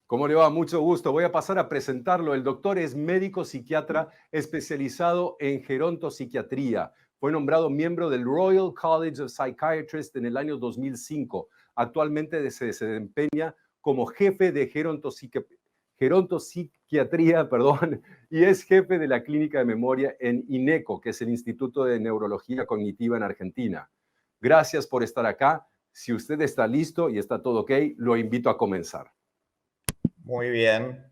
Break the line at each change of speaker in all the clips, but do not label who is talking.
¿Cómo le va? Mucho gusto. Voy a pasar a presentarlo. El doctor es médico psiquiatra especializado en gerontopsiquiatría. Fue nombrado miembro del Royal College of Psychiatrists en el año 2005. Actualmente se desempeña como jefe de gerontopsiquiatría, y es jefe de la clínica de memoria en INECO, que es el Instituto de Neurología Cognitiva en Argentina. Gracias por estar acá. Si usted está listo y está todo ok, lo invito a comenzar.
Muy bien.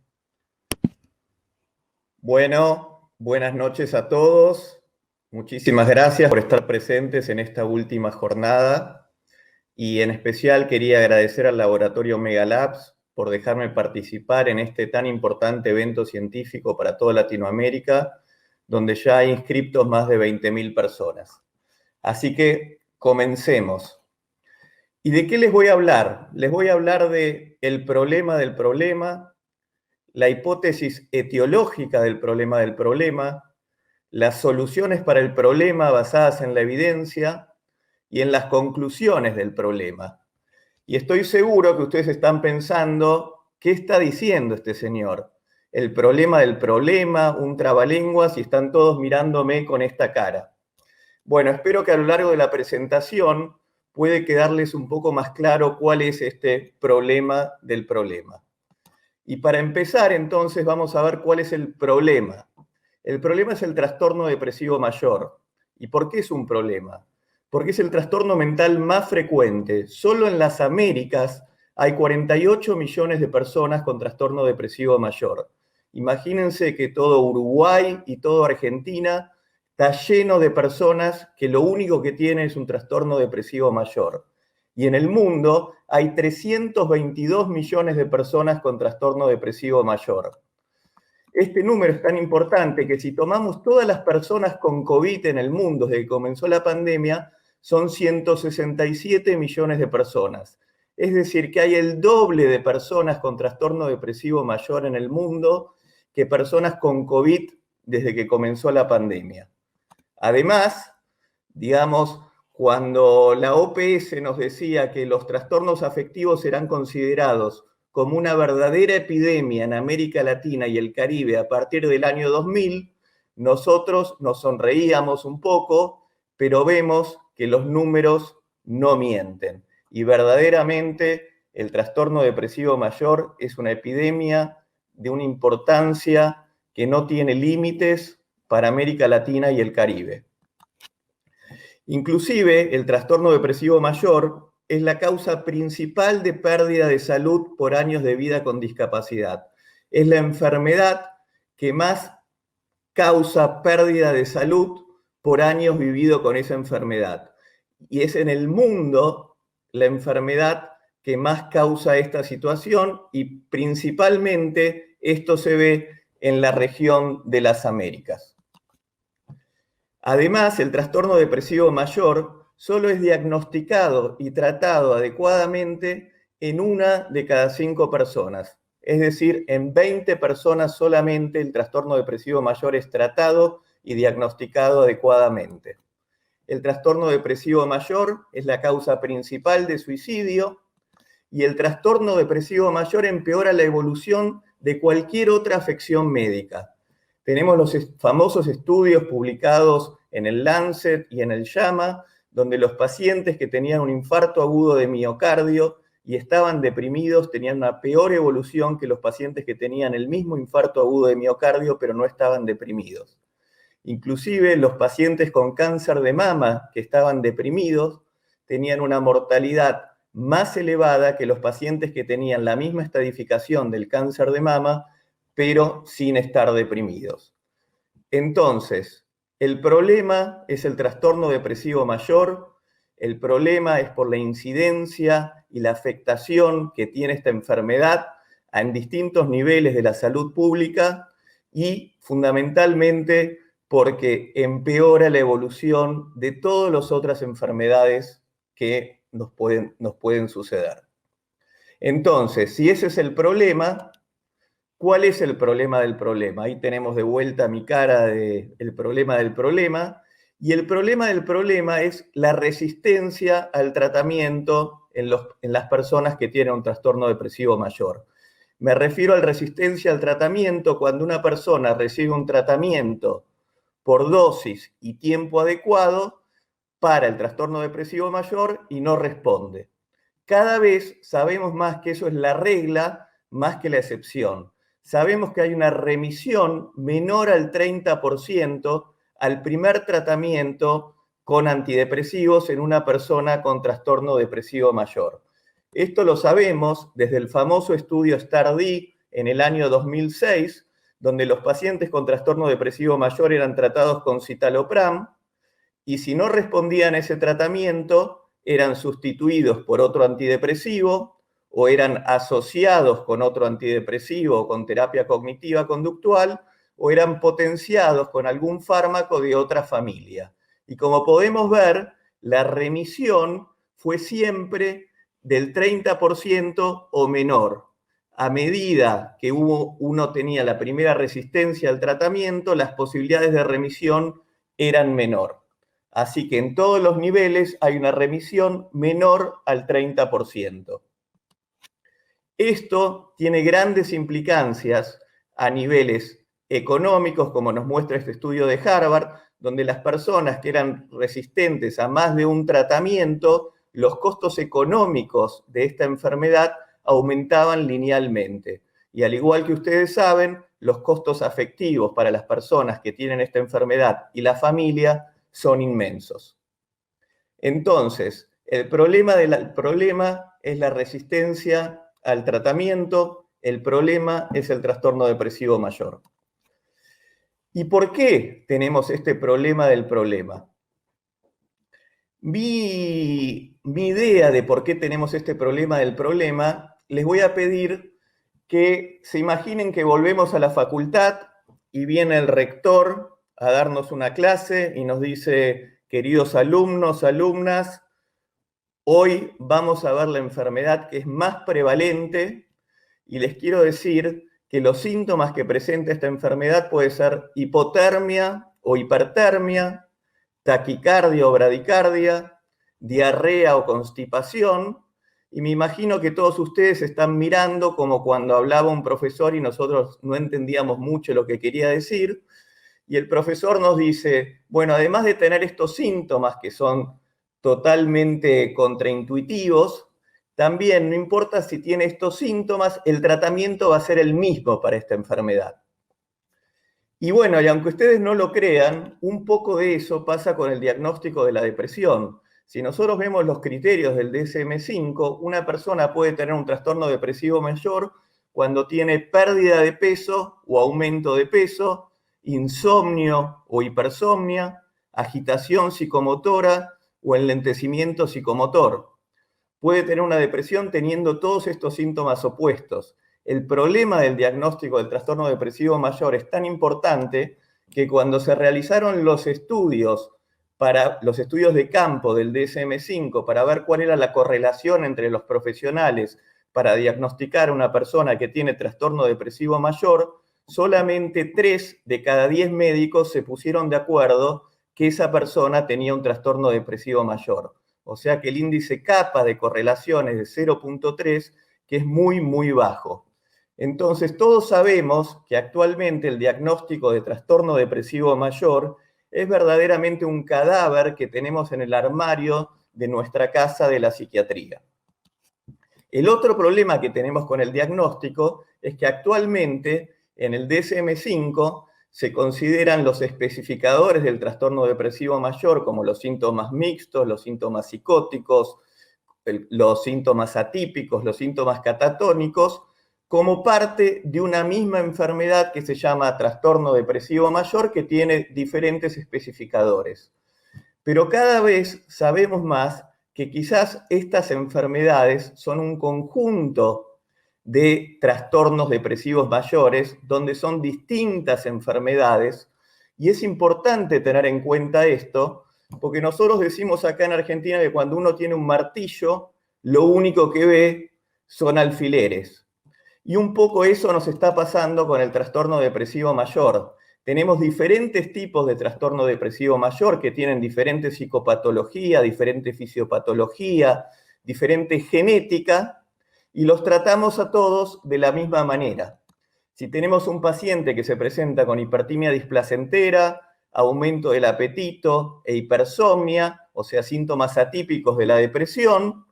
Bueno, buenas noches a todos. Muchísimas gracias por estar presentes en esta última jornada. Y en especial quería agradecer al laboratorio Megalabs por dejarme participar en este tan importante evento científico para toda Latinoamérica, donde ya hay inscriptos más de 20.000 personas. Así que comencemos. ¿Y de qué les voy a hablar? Les voy a hablar del problema del problema, la hipótesis etiológica del problema, las soluciones para el problema basadas en la evidencia y en las conclusiones del problema. Y estoy seguro que ustedes están pensando, ¿qué está diciendo este señor? El problema del problema, un trabalenguas, y están todos mirándome con esta cara. Bueno, espero que a lo largo de la presentación puede quedarles un poco más claro cuál es este problema del problema. Y para empezar, entonces, vamos a ver cuál es el problema. El problema es el trastorno depresivo mayor. ¿Y por qué es un problema? Porque es el trastorno mental más frecuente. Solo en las Américas hay 48 millones de personas con trastorno depresivo mayor. Imagínense que todo Uruguay y toda Argentina está lleno de personas que lo único que tienen es un trastorno depresivo mayor. Y en el mundo hay 322 millones de personas con trastorno depresivo mayor. Este número es tan importante que si tomamos todas las personas con COVID en el mundo desde que comenzó la pandemia, son 167 millones de personas. Es decir, que hay el doble de personas con trastorno depresivo mayor en el mundo que personas con COVID desde que comenzó la pandemia. Además, digamos, cuando la OPS nos decía que los trastornos afectivos serán considerados como una verdadera epidemia en América Latina y el Caribe a partir del año 2000, nosotros nos sonreíamos un poco, pero vemos que los números no mienten. Y verdaderamente el trastorno depresivo mayor es una epidemia de una importancia que no tiene límites para América Latina y el Caribe. Inclusive, el trastorno depresivo mayor es la causa principal de pérdida de salud por años de vida con discapacidad. Es la enfermedad que más causa pérdida de salud por años vivido con esa enfermedad. Y es en el mundo la enfermedad que más causa esta situación y principalmente esto se ve en la región de las Américas. Además, el trastorno depresivo mayor solo es diagnosticado y tratado adecuadamente en 1 de cada 5 personas. Es decir, en 20 personas solamente el trastorno depresivo mayor es tratado y diagnosticado adecuadamente. El trastorno depresivo mayor es la causa principal de suicidio y el trastorno depresivo mayor empeora la evolución de cualquier otra afección médica. Tenemos los famosos estudios publicados en el Lancet y en el JAMA, donde los pacientes que tenían un infarto agudo de miocardio y estaban deprimidos tenían una peor evolución que los pacientes que tenían el mismo infarto agudo de miocardio pero no estaban deprimidos. Inclusive los pacientes con cáncer de mama que estaban deprimidos tenían una mortalidad más elevada que los pacientes que tenían la misma estadificación del cáncer de mama pero sin estar deprimidos. Entonces, el problema es el trastorno depresivo mayor, el problema es por la incidencia y la afectación que tiene esta enfermedad en distintos niveles de la salud pública y fundamentalmente porque empeora la evolución de todas las otras enfermedades que nos pueden suceder. Entonces, si ese es el problema, ¿cuál es el problema del problema? Ahí tenemos de vuelta mi cara del problema del problema. Y el problema del problema es la resistencia al tratamiento en las personas que tienen un trastorno depresivo mayor. Me refiero a la resistencia al tratamiento cuando una persona recibe un tratamiento por dosis y tiempo adecuado para el trastorno depresivo mayor y no responde. Cada vez sabemos más que eso es la regla más que la excepción. Sabemos que hay una remisión menor al 30% al primer tratamiento con antidepresivos en una persona con trastorno depresivo mayor. Esto lo sabemos desde el famoso estudio STAR-D en el año 2006, donde los pacientes con trastorno depresivo mayor eran tratados con citalopram y si no respondían a ese tratamiento, eran sustituidos por otro antidepresivo o eran asociados con otro antidepresivo o con terapia cognitiva conductual o eran potenciados con algún fármaco de otra familia. Y como podemos ver, la remisión fue siempre del 30% o menor. A medida que uno tenía la primera resistencia al tratamiento, las posibilidades de remisión eran menor. Así que en todos los niveles hay una remisión menor al 30%. Esto tiene grandes implicancias a niveles económicos, como nos muestra este estudio de Harvard, donde las personas que eran resistentes a más de un tratamiento, los costos económicos de esta enfermedad aumentaban linealmente. Y al igual que ustedes saben, los costos afectivos para las personas que tienen esta enfermedad y la familia son inmensos. Entonces, el problema es la resistencia al tratamiento, el problema es el trastorno depresivo mayor. ¿Y por qué tenemos este problema del problema? Mi idea de por qué tenemos este problema del problema, les voy a pedir que se imaginen que volvemos a la facultad y viene el rector a darnos una clase y nos dice: queridos alumnos, alumnas, hoy vamos a ver la enfermedad que es más prevalente y les quiero decir que los síntomas que presenta esta enfermedad puede ser hipotermia o hipertermia, taquicardia o bradicardia, diarrea o constipación, y me imagino que todos ustedes están mirando como cuando hablaba un profesor y nosotros no entendíamos mucho lo que quería decir, y el profesor nos dice, bueno, además de tener estos síntomas que son totalmente contraintuitivos, también no importa si tiene estos síntomas, el tratamiento va a ser el mismo para esta enfermedad. Y bueno, y aunque ustedes no lo crean, un poco de eso pasa con el diagnóstico de la depresión. Si nosotros vemos los criterios del DSM-5, una persona puede tener un trastorno depresivo mayor cuando tiene pérdida de peso o aumento de peso, insomnio o hipersomnia, agitación psicomotora o enlentecimiento psicomotor. Puede tener una depresión teniendo todos estos síntomas opuestos. El problema del diagnóstico del trastorno depresivo mayor es tan importante que cuando se realizaron los estudios de campo del DSM-5 para ver cuál era la correlación entre los profesionales para diagnosticar a una persona que tiene trastorno depresivo mayor, solamente 3 de cada 10 médicos se pusieron de acuerdo que esa persona tenía un trastorno depresivo mayor. O sea que el índice kappa de correlación es de 0.3, que es muy, muy bajo. Entonces, todos sabemos que actualmente el diagnóstico de trastorno depresivo mayor es verdaderamente un cadáver que tenemos en el armario de nuestra casa de la psiquiatría. El otro problema que tenemos con el diagnóstico es que actualmente en el DSM-5 se consideran los especificadores del trastorno depresivo mayor como los síntomas mixtos, los síntomas psicóticos, los síntomas atípicos, los síntomas catatónicos, como parte de una misma enfermedad que se llama trastorno depresivo mayor, que tiene diferentes especificadores. Pero cada vez sabemos más que quizás estas enfermedades son un conjunto de trastornos depresivos mayores, donde son distintas enfermedades, y es importante tener en cuenta esto, porque nosotros decimos acá en Argentina que cuando uno tiene un martillo, lo único que ve son alfileres. Y un poco eso nos está pasando con el trastorno depresivo mayor. Tenemos diferentes tipos de trastorno depresivo mayor que tienen diferente psicopatología, diferente fisiopatología, diferente genética, y los tratamos a todos de la misma manera. Si tenemos un paciente que se presenta con hipertimia displacentera, aumento del apetito e hipersomnia, o sea, síntomas atípicos de la depresión,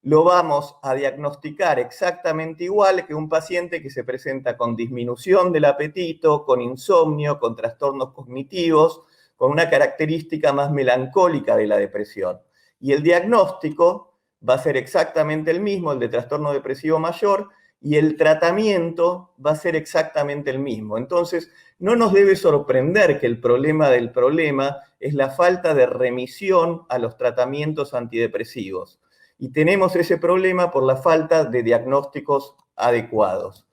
lo vamos a diagnosticar exactamente igual que un paciente que se presenta con disminución del apetito, con insomnio, con trastornos cognitivos, con una característica más melancólica de la depresión. Y el diagnóstico va a ser exactamente el mismo, el de trastorno depresivo mayor, y el tratamiento va a ser exactamente el mismo. Entonces, no nos debe sorprender que el problema del problema es la falta de remisión a los tratamientos antidepresivos. Y tenemos ese problema por la falta de diagnósticos adecuados.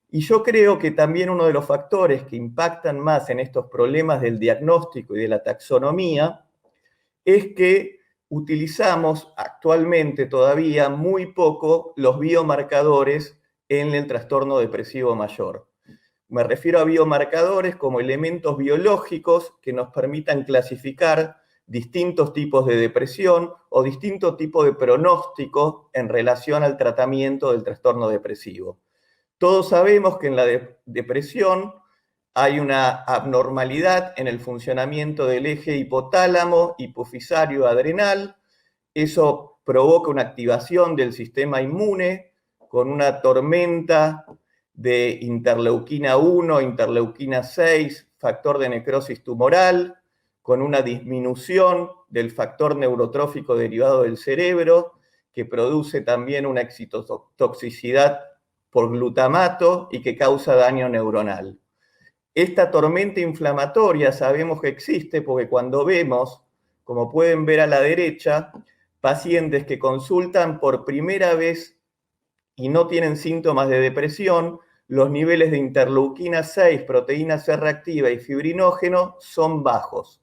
Y yo creo que también uno de los factores que impactan más en estos problemas del diagnóstico y de la taxonomía es que utilizamos actualmente todavía muy poco los biomarcadores en el trastorno depresivo mayor. Me refiero a biomarcadores como elementos biológicos que nos permitan clasificar distintos tipos de depresión o distintos tipos de pronóstico en relación al tratamiento del trastorno depresivo. Todos sabemos que en la depresión hay una abnormalidad en el funcionamiento del eje hipotálamo, hipofisario, adrenal. Eso provoca una activación del sistema inmune con una tormenta de interleuquina 1, interleuquina 6, factor de necrosis tumoral, con una disminución del factor neurotrófico derivado del cerebro, que produce también una excitotoxicidad por glutamato y que causa daño neuronal. Esta tormenta inflamatoria sabemos que existe porque cuando vemos, como pueden ver a la derecha, pacientes que consultan por primera vez y no tienen síntomas de depresión, los niveles de interleuquina 6, proteína C reactiva y fibrinógeno son bajos.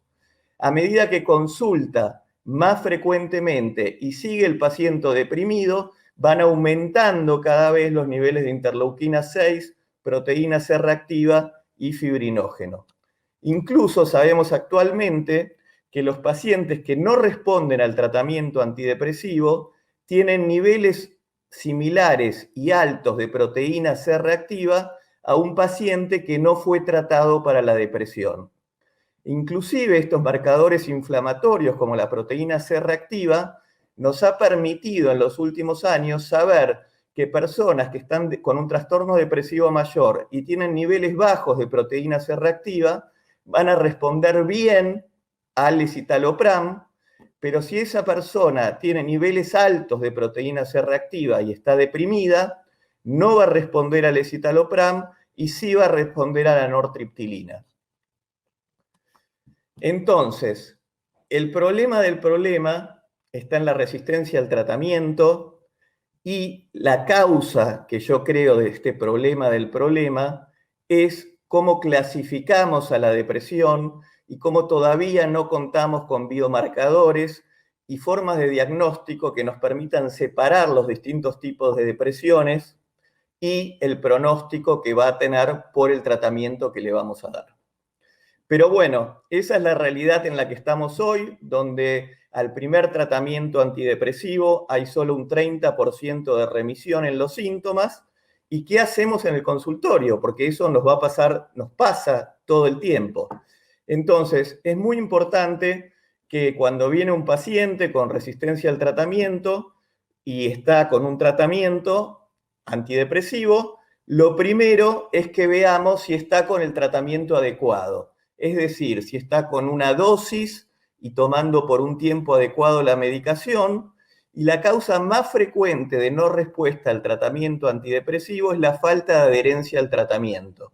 A medida que consulta más frecuentemente y sigue el paciente deprimido, van aumentando cada vez los niveles de interleuquina 6, proteína C reactiva y fibrinógeno. Incluso sabemos actualmente que los pacientes que no responden al tratamiento antidepresivo tienen niveles similares y altos de proteína C reactiva a un paciente que no fue tratado para la depresión. Inclusive estos marcadores inflamatorios como la proteína C reactiva nos ha permitido en los últimos años saber que personas que están con un trastorno depresivo mayor y tienen niveles bajos de proteína C reactiva van a responder bien al escitalopram, pero si esa persona tiene niveles altos de proteína C reactiva y está deprimida, no va a responder al escitalopram y sí va a responder a la nortriptilina. Entonces, el problema del problema está en la resistencia al tratamiento y la causa que yo creo de este problema del problema es cómo clasificamos a la depresión y cómo todavía no contamos con biomarcadores y formas de diagnóstico que nos permitan separar los distintos tipos de depresiones y el pronóstico que va a tener por el tratamiento que le vamos a dar. Pero bueno, esa es la realidad en la que estamos hoy, donde al primer tratamiento antidepresivo hay solo un 30% de remisión en los síntomas. ¿Y qué hacemos en el consultorio? Porque eso nos pasa todo el tiempo. Entonces, es muy importante que cuando viene un paciente con resistencia al tratamiento y está con un tratamiento antidepresivo, lo primero es que veamos si está con el tratamiento adecuado. Es decir, si está con una dosis y tomando por un tiempo adecuado la medicación. Y la causa más frecuente de no respuesta al tratamiento antidepresivo es la falta de adherencia al tratamiento.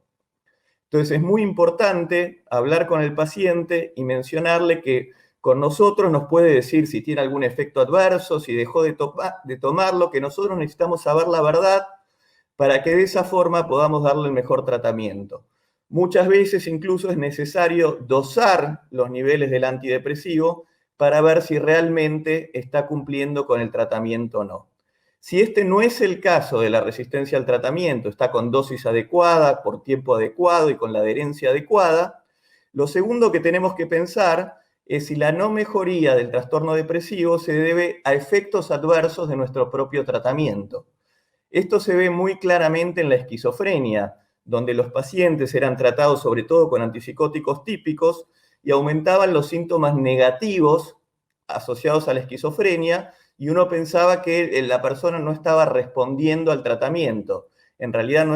Entonces es muy importante hablar con el paciente y mencionarle que con nosotros nos puede decir si tiene algún efecto adverso, si dejó de tomarlo, que nosotros necesitamos saber la verdad para que de esa forma podamos darle el mejor tratamiento. Muchas veces incluso es necesario dosar los niveles del antidepresivo para ver si realmente está cumpliendo con el tratamiento o no. Si este no es el caso de la resistencia al tratamiento, está con dosis adecuada, por tiempo adecuado y con la adherencia adecuada, lo segundo que tenemos que pensar es si la no mejoría del trastorno depresivo se debe a efectos adversos de nuestro propio tratamiento. Esto se ve muy claramente en la esquizofrenia, donde los pacientes eran tratados sobre todo con antipsicóticos típicos y aumentaban los síntomas negativos asociados a la esquizofrenia, y uno pensaba que la persona no estaba respondiendo al tratamiento. En realidad no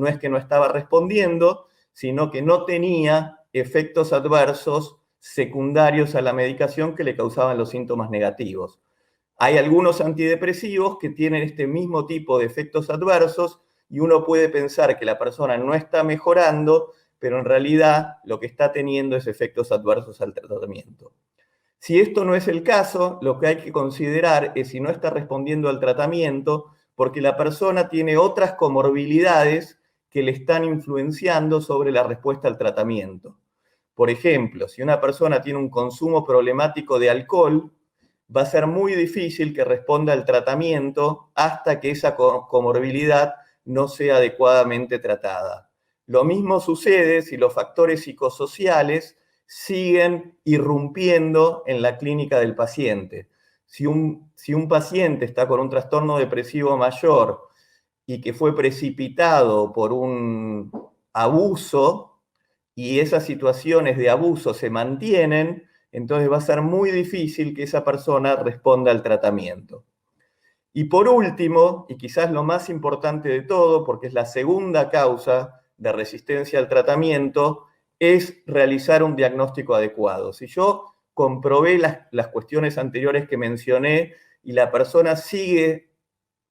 es que no estaba respondiendo, sino que no tenía efectos adversos secundarios a la medicación que le causaban los síntomas negativos. Hay algunos antidepresivos que tienen este mismo tipo de efectos adversos y uno puede pensar que la persona no está mejorando, pero en realidad lo que está teniendo es efectos adversos al tratamiento. Si esto no es el caso, lo que hay que considerar es si no está respondiendo al tratamiento porque la persona tiene otras comorbilidades que le están influenciando sobre la respuesta al tratamiento. Por ejemplo, si una persona tiene un consumo problemático de alcohol, va a ser muy difícil que responda al tratamiento hasta que esa comorbilidad no sea adecuadamente tratada. Lo mismo sucede si los factores psicosociales siguen irrumpiendo en la clínica del paciente. Si un paciente está con un trastorno depresivo mayor y que fue precipitado por un abuso y esas situaciones de abuso se mantienen, entonces va a ser muy difícil que esa persona responda al tratamiento. Y por último, y quizás lo más importante de todo, porque es la segunda causa de resistencia al tratamiento, es realizar un diagnóstico adecuado. Si yo comprobé las cuestiones anteriores que mencioné y la persona sigue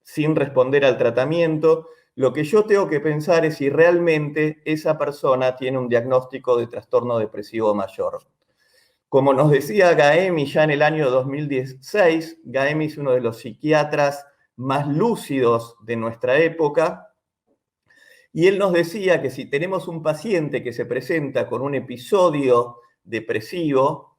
sin responder al tratamiento, lo que yo tengo que pensar es si realmente esa persona tiene un diagnóstico de trastorno depresivo mayor. Como nos decía Gaemi ya en el año 2016, Gaemi es uno de los psiquiatras más lúcidos de nuestra época, y él nos decía que si tenemos un paciente que se presenta con un episodio depresivo,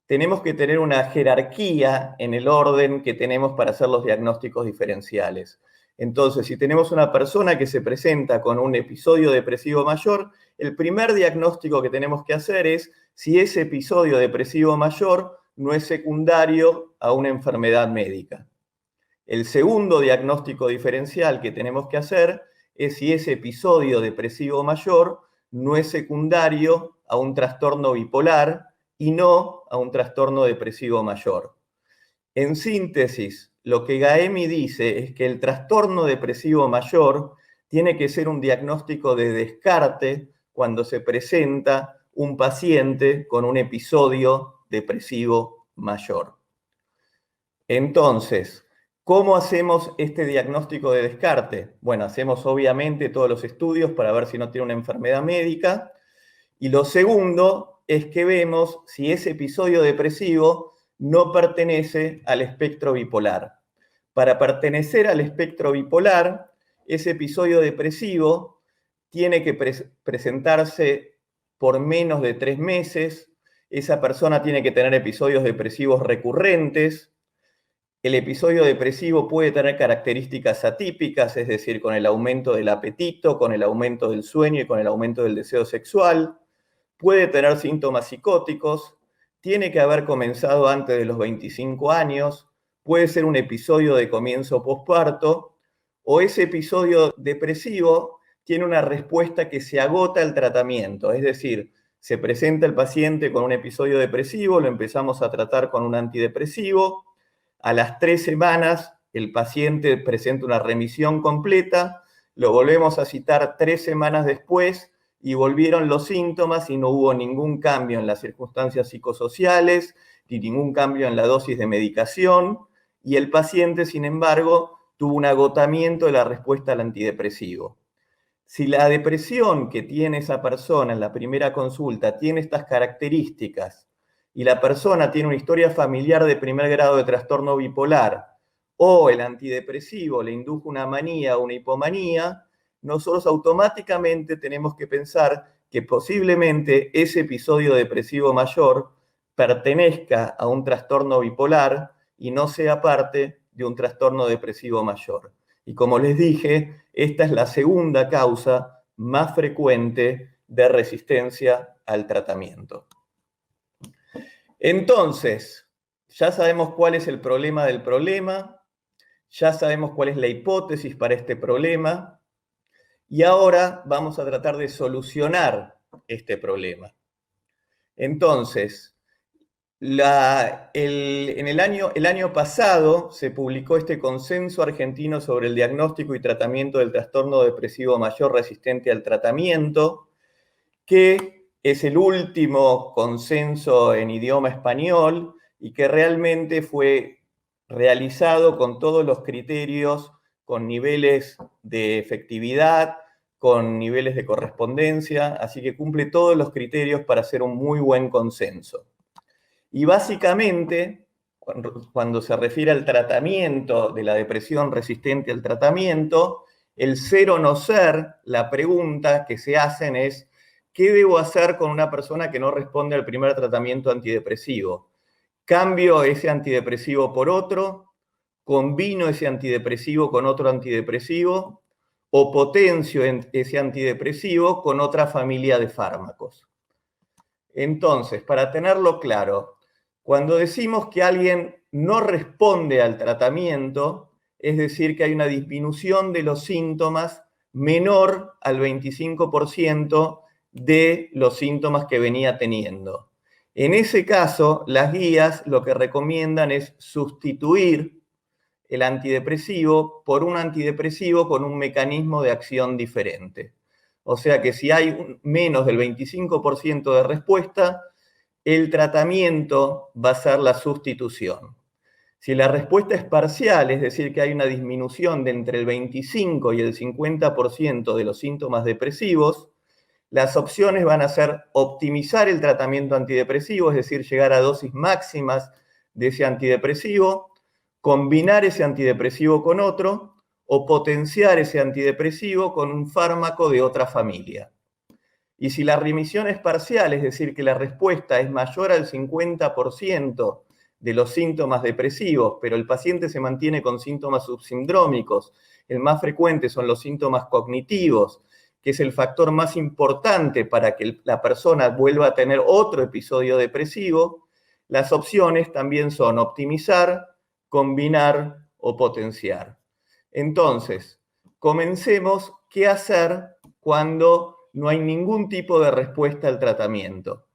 tenemos que tener una jerarquía en el orden que tenemos para hacer los diagnósticos diferenciales. Entonces, si tenemos una persona que se presenta con un episodio depresivo mayor, el primer diagnóstico que tenemos que hacer es si ese episodio depresivo mayor no es secundario a una enfermedad médica. El segundo diagnóstico diferencial que tenemos que hacer es si ese episodio depresivo mayor no es secundario a un trastorno bipolar y no a un trastorno depresivo mayor. En síntesis, lo que Gaemi dice es que el trastorno depresivo mayor tiene que ser un diagnóstico de descarte cuando se presenta un paciente con un episodio depresivo mayor. Entonces, ¿cómo hacemos este diagnóstico de descarte? Bueno, hacemos obviamente todos los estudios para ver si no tiene una enfermedad médica. Y lo segundo es que vemos si ese episodio depresivo no pertenece al espectro bipolar. Para pertenecer al espectro bipolar, ese episodio depresivo tiene que presentarse por menos de 3 meses, esa persona tiene que tener episodios depresivos recurrentes. El episodio depresivo puede tener características atípicas, es decir, con el aumento del apetito, con el aumento del sueño y con el aumento del deseo sexual. Puede tener síntomas psicóticos, tiene que haber comenzado antes de los 25 años, puede ser un episodio de comienzo posparto, o ese episodio depresivo tiene una respuesta que se agota al tratamiento, es decir, se presenta el paciente con un episodio depresivo, lo empezamos a tratar con un antidepresivo, a las 3 semanas el paciente presenta una remisión completa, lo volvemos a citar 3 semanas después y volvieron los síntomas y no hubo ningún cambio en las circunstancias psicosociales ni ningún cambio en la dosis de medicación, y el paciente, sin embargo, tuvo un agotamiento de la respuesta al antidepresivo. Si la depresión que tiene esa persona en la primera consulta tiene estas características y la persona tiene una historia familiar de primer grado de trastorno bipolar o el antidepresivo le indujo una manía o una hipomanía, nosotros automáticamente tenemos que pensar que posiblemente ese episodio depresivo mayor pertenezca a un trastorno bipolar y no sea parte de un trastorno depresivo mayor. Y como les dije, esta es la segunda causa más frecuente de resistencia al tratamiento. Entonces, ya sabemos cuál es el problema del problema, Ya sabemos cuál es la hipótesis para este problema y ahora vamos a tratar de solucionar este problema. Entonces, el año pasado se publicó este consenso argentino sobre el diagnóstico y tratamiento del trastorno depresivo mayor resistente al tratamiento, que es el último consenso en idioma español y que realmente fue realizado con todos los criterios, con niveles de efectividad, con niveles de correspondencia, así que cumple todos los criterios para hacer un muy buen consenso. Y básicamente, cuando se refiere al tratamiento de la depresión resistente al tratamiento, el ser o no ser, la pregunta que se hacen es, ¿qué debo hacer con una persona que no responde al primer tratamiento antidepresivo? ¿Cambio ese antidepresivo por otro? ¿Combino ese antidepresivo con otro antidepresivo? ¿O potencio ese antidepresivo con otra familia de fármacos? Entonces, para tenerlo claro, cuando decimos que alguien no responde al tratamiento, es decir, que hay una disminución de los síntomas menor al 25% de los síntomas que venía teniendo. En ese caso, las guías lo que recomiendan es sustituir el antidepresivo por un antidepresivo con un mecanismo de acción diferente. O sea que si hay menos del 25% de respuesta, el tratamiento va a ser la sustitución. Si la respuesta es parcial, es decir, que hay una disminución de entre el 25 y el 50% de los síntomas depresivos, las opciones van a ser optimizar el tratamiento antidepresivo, es decir, llegar a dosis máximas de ese antidepresivo, combinar ese antidepresivo con otro o potenciar ese antidepresivo con un fármaco de otra familia. Y si la remisión es parcial, es decir, que la respuesta es mayor al 50% de los síntomas depresivos, pero el paciente se mantiene con síntomas subsindrómicos, el más frecuente son los síntomas cognitivos, que es el factor más importante para que la persona vuelva a tener otro episodio depresivo, las opciones también son optimizar, combinar o potenciar. Entonces, comencemos qué hacer cuando no hay ningún tipo de respuesta al tratamiento.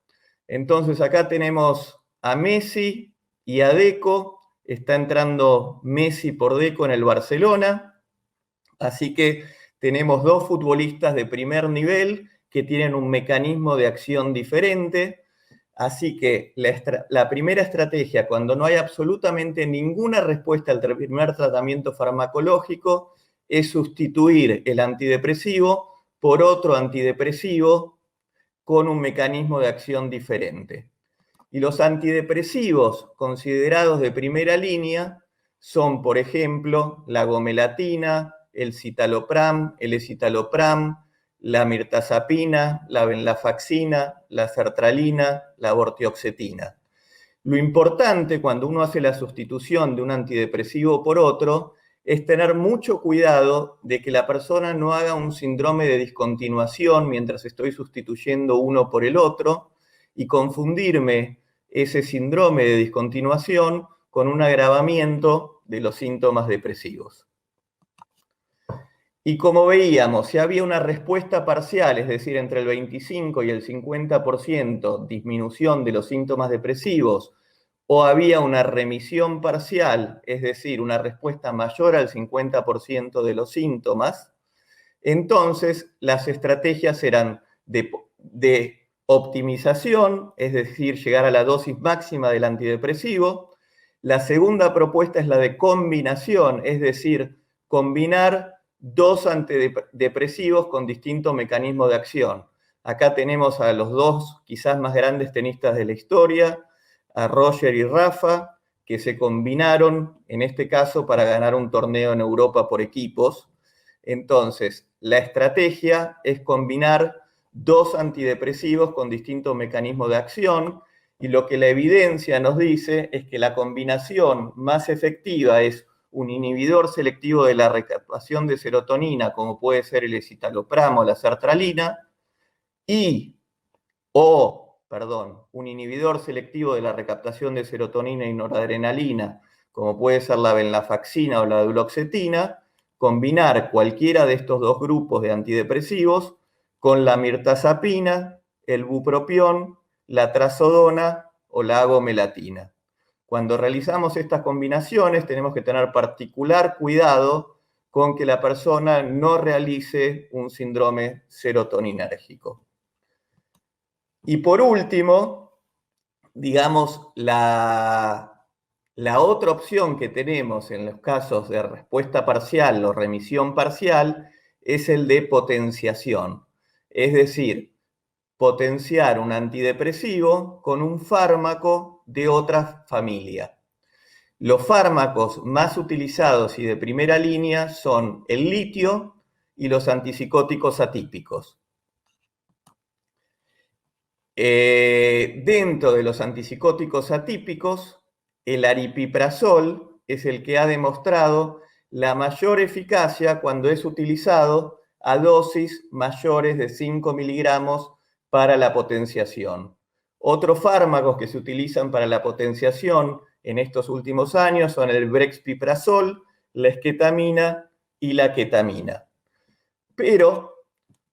Entonces acá tenemos a Messi y a Deco, está entrando Messi por Deco en el Barcelona, así que tenemos dos futbolistas de primer nivel que tienen un mecanismo de acción diferente, así que la primera estrategia, cuando no hay absolutamente ninguna respuesta al primer tratamiento farmacológico, es sustituir el antidepresivo por otro antidepresivo con un mecanismo de acción diferente. Y los antidepresivos considerados de primera línea son, por ejemplo, la gomelatina, el citalopram, el escitalopram, la mirtazapina, la venlafaxina, la sertralina, la vortioxetina. Lo importante cuando uno hace la sustitución de un antidepresivo por otro es tener mucho cuidado de que la persona no haga un síndrome de discontinuación mientras estoy sustituyendo uno por el otro y confundirme ese síndrome de discontinuación con un agravamiento de los síntomas depresivos. Y como veíamos, si había una respuesta parcial, es decir, entre el 25 y el 50% disminución de los síntomas depresivos, o había una remisión parcial, es decir, una respuesta mayor al 50% de los síntomas, entonces las estrategias eran de optimización, es decir, llegar a la dosis máxima del antidepresivo. La segunda propuesta es la de combinación, es decir, combinar dos antidepresivos con distinto mecanismo de acción. Acá tenemos a los dos quizás más grandes tenistas de la historia, a Roger y Rafa, que se combinaron, en este caso, para ganar un torneo en Europa por equipos. Entonces, la estrategia es combinar dos antidepresivos con distintos mecanismos de acción, y lo que la evidencia nos dice es que la combinación más efectiva es un inhibidor selectivo de la recaptación de serotonina, como puede ser el escitalopram o la sertralina, un inhibidor selectivo de la recaptación de serotonina y noradrenalina, como puede ser la venlafaxina o la duloxetina, combinar cualquiera de estos dos grupos de antidepresivos con la mirtazapina, el bupropión, la trazodona o la agomelatina. Cuando realizamos estas combinaciones tenemos que tener particular cuidado con que la persona no realice un síndrome serotoninérgico. Y por último, digamos, la otra opción que tenemos en los casos de respuesta parcial o remisión parcial es el de potenciación. Es decir, potenciar un antidepresivo con un fármaco de otra familia. Los fármacos más utilizados y de primera línea son el litio y los antipsicóticos atípicos. Dentro de los antipsicóticos atípicos, el aripiprazol es el que ha demostrado la mayor eficacia cuando es utilizado a dosis mayores de 5 miligramos para la potenciación. Otros fármacos que se utilizan para la potenciación en estos últimos años son el brexpiprazol, la esketamina y la ketamina. Pero,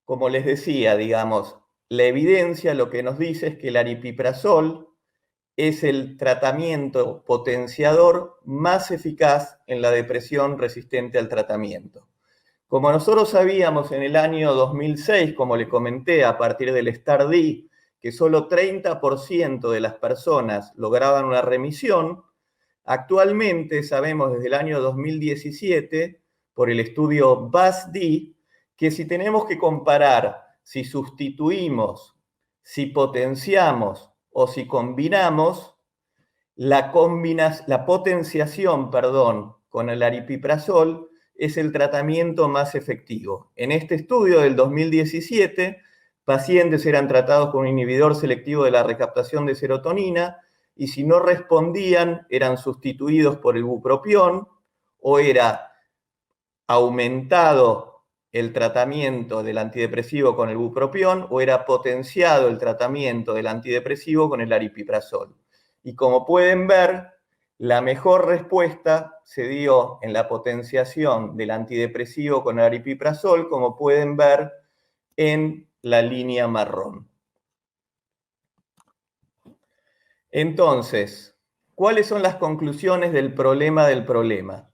como les decía, digamos, la evidencia lo que nos dice es que el aripiprazol es el tratamiento potenciador más eficaz en la depresión resistente al tratamiento. Como nosotros sabíamos en el año 2006, como le comenté, a partir del STAR-D, que solo 30% de las personas lograban una remisión, actualmente sabemos desde el año 2017, por el estudio BAS-D, que si tenemos que comparar si sustituimos, si potenciamos o si combinamos, la potenciación, con el aripiprazol es el tratamiento más efectivo. En este estudio del 2017, pacientes eran tratados con un inhibidor selectivo de la recaptación de serotonina y si no respondían eran sustituidos por el bupropión o era aumentado el tratamiento del antidepresivo con el bupropión o era potenciado el tratamiento del antidepresivo con el aripiprazol. Y como pueden ver, la mejor respuesta se dio en la potenciación del antidepresivo con el aripiprazol, como pueden ver en la línea marrón. Entonces, ¿cuáles son las conclusiones del problema del problema?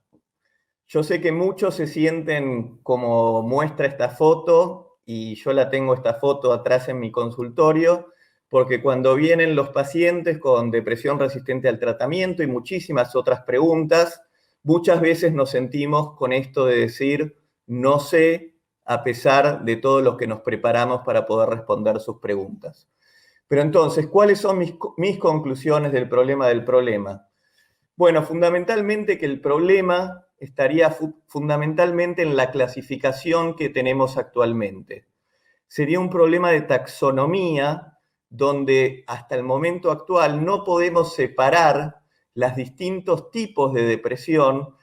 Yo sé que muchos se sienten como muestra esta foto, y yo la tengo esta foto atrás en mi consultorio, porque cuando vienen los pacientes con depresión resistente al tratamiento y muchísimas otras preguntas, muchas veces nos sentimos con esto de decir, no sé, a pesar de todo lo que nos preparamos para poder responder sus preguntas. Pero entonces, ¿cuáles son mis conclusiones del problema del problema? Bueno, fundamentalmente que el problema estaría fundamentalmente en la clasificación que tenemos actualmente. Sería un problema de taxonomía donde hasta el momento actual no podemos separar los distintos tipos de depresión,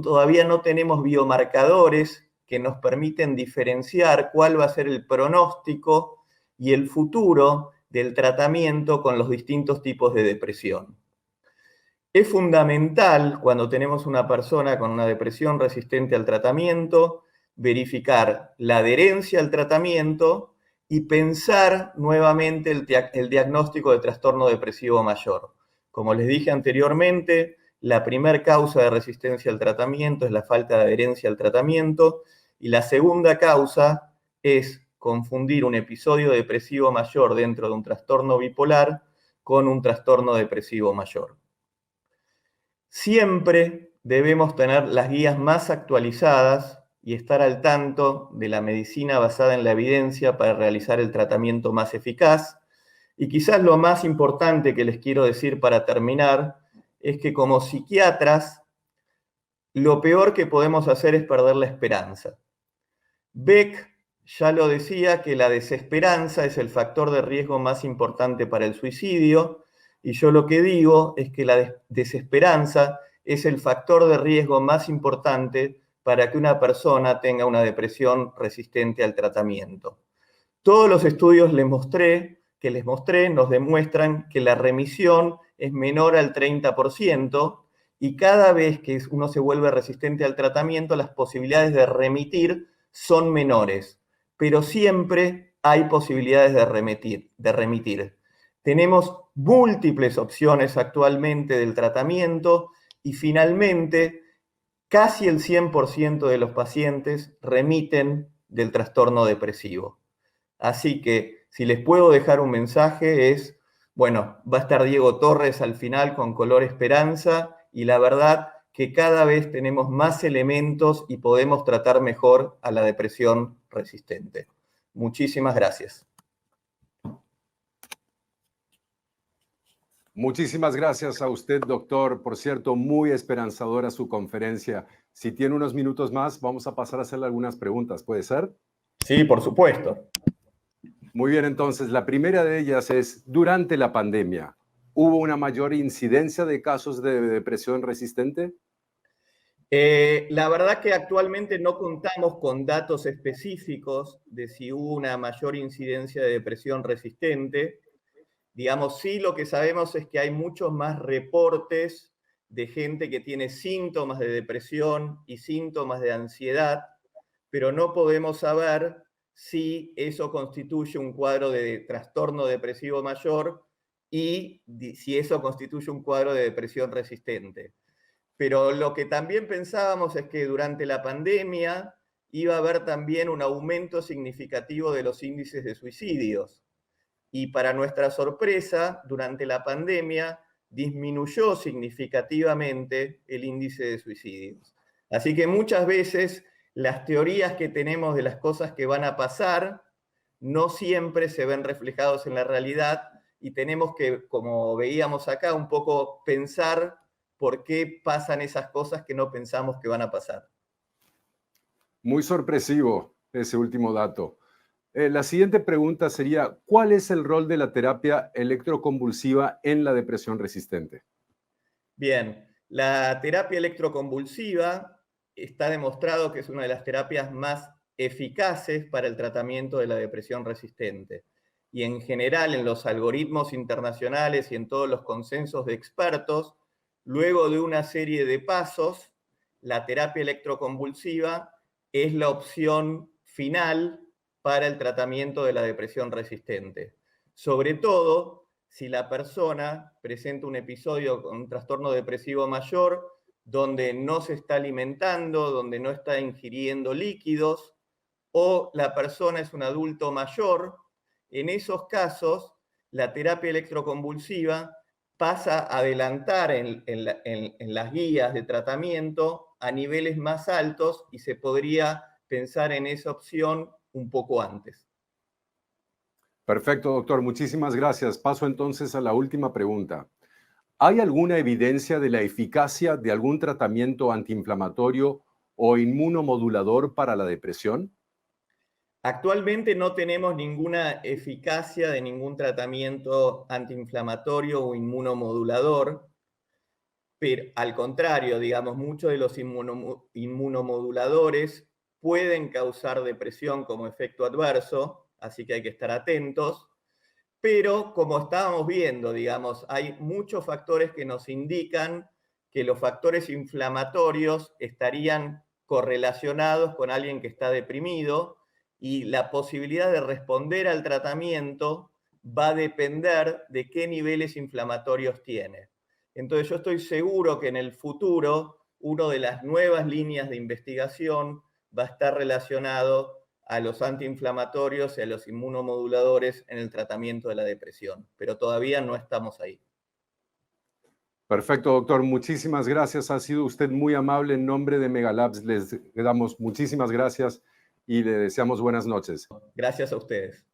todavía no tenemos biomarcadores que nos permiten diferenciar cuál va a ser el pronóstico y el futuro del tratamiento con los distintos tipos de depresión. Es fundamental cuando tenemos una persona con una depresión resistente al tratamiento, verificar la adherencia al tratamiento y pensar nuevamente el diagnóstico de trastorno depresivo mayor. Como les dije anteriormente, la primera causa de resistencia al tratamiento es la falta de adherencia al tratamiento y la segunda causa es confundir un episodio depresivo mayor dentro de un trastorno bipolar con un trastorno depresivo mayor. Siempre debemos tener las guías más actualizadas y estar al tanto de la medicina basada en la evidencia para realizar el tratamiento más eficaz. Y quizás lo más importante que les quiero decir para terminar es que como psiquiatras, lo peor que podemos hacer es perder la esperanza. Beck ya lo decía, que la desesperanza es el factor de riesgo más importante para el suicidio, y yo lo que digo es que la desesperanza es el factor de riesgo más importante para que una persona tenga una depresión resistente al tratamiento. Todos los estudios que les mostré nos demuestran que la remisión es menor al 30% y cada vez que uno se vuelve resistente al tratamiento, las posibilidades de remitir son menores, pero siempre hay posibilidades de remitir. Tenemos múltiples opciones actualmente del tratamiento y finalmente casi el 100% de los pacientes remiten del trastorno depresivo. Así que si les puedo dejar un mensaje es, bueno, va a estar Diego Torres al final con color esperanza y la verdad que cada vez tenemos más elementos y podemos tratar mejor a la depresión resistente. Muchísimas gracias.
Muchísimas gracias a usted, doctor. Por cierto, muy esperanzadora su conferencia. Si tiene unos minutos más, vamos a pasar a hacerle algunas preguntas. ¿Puede ser?
Sí, por supuesto.
Muy bien, entonces, la primera de ellas es, durante la pandemia, ¿hubo una mayor incidencia de casos de depresión resistente?
La verdad que actualmente no contamos con datos específicos de si hubo una mayor incidencia de depresión resistente. Digamos, sí, lo que sabemos es que hay muchos más reportes de gente que tiene síntomas de depresión y síntomas de ansiedad, pero no podemos saber si eso constituye un cuadro de trastorno depresivo mayor y si eso constituye un cuadro de depresión resistente. Pero lo que también pensábamos es que durante la pandemia iba a haber también un aumento significativo de los índices de suicidios. Y para nuestra sorpresa, durante la pandemia disminuyó significativamente el índice de suicidios. Así que muchas veces las teorías que tenemos de las cosas que van a pasar no siempre se ven reflejados en la realidad y tenemos que, como veíamos acá, un poco pensar por qué pasan esas cosas que no pensamos que van a pasar.
Muy sorpresivo ese último dato. La siguiente pregunta sería, ¿cuál es el rol de la terapia electroconvulsiva en la depresión resistente?
Bien, la terapia electroconvulsiva está demostrado que es una de las terapias más eficaces para el tratamiento de la depresión resistente. Y en general, en los algoritmos internacionales y en todos los consensos de expertos, luego de una serie de pasos, la terapia electroconvulsiva es la opción final para el tratamiento de la depresión resistente. Sobre todo si la persona presenta un episodio con un trastorno depresivo mayor, donde no se está alimentando, donde no está ingiriendo líquidos, o la persona es un adulto mayor, en esos casos la terapia electroconvulsiva pasa a adelantar en las guías de tratamiento a niveles más altos y se podría pensar en esa opción un poco antes.
Perfecto, doctor. Muchísimas gracias. Paso entonces a la última pregunta. ¿Hay alguna evidencia de la eficacia de algún tratamiento antiinflamatorio o inmunomodulador para la depresión?
Actualmente no tenemos ninguna eficacia de ningún tratamiento antiinflamatorio o inmunomodulador, pero al contrario, digamos, muchos de los inmunomoduladores pueden causar depresión como efecto adverso, así que hay que estar atentos. Pero como estábamos viendo, digamos, hay muchos factores que nos indican que los factores inflamatorios estarían correlacionados con alguien que está deprimido y la posibilidad de responder al tratamiento va a depender de qué niveles inflamatorios tiene. Entonces yo estoy seguro que en el futuro una de las nuevas líneas de investigación va a estar relacionado a los antiinflamatorios y a los inmunomoduladores en el tratamiento de la depresión, pero todavía no estamos ahí.
Perfecto, doctor. Muchísimas gracias. Ha sido usted muy amable. En nombre de Megalabs les damos muchísimas gracias y le deseamos buenas noches.
Gracias a ustedes.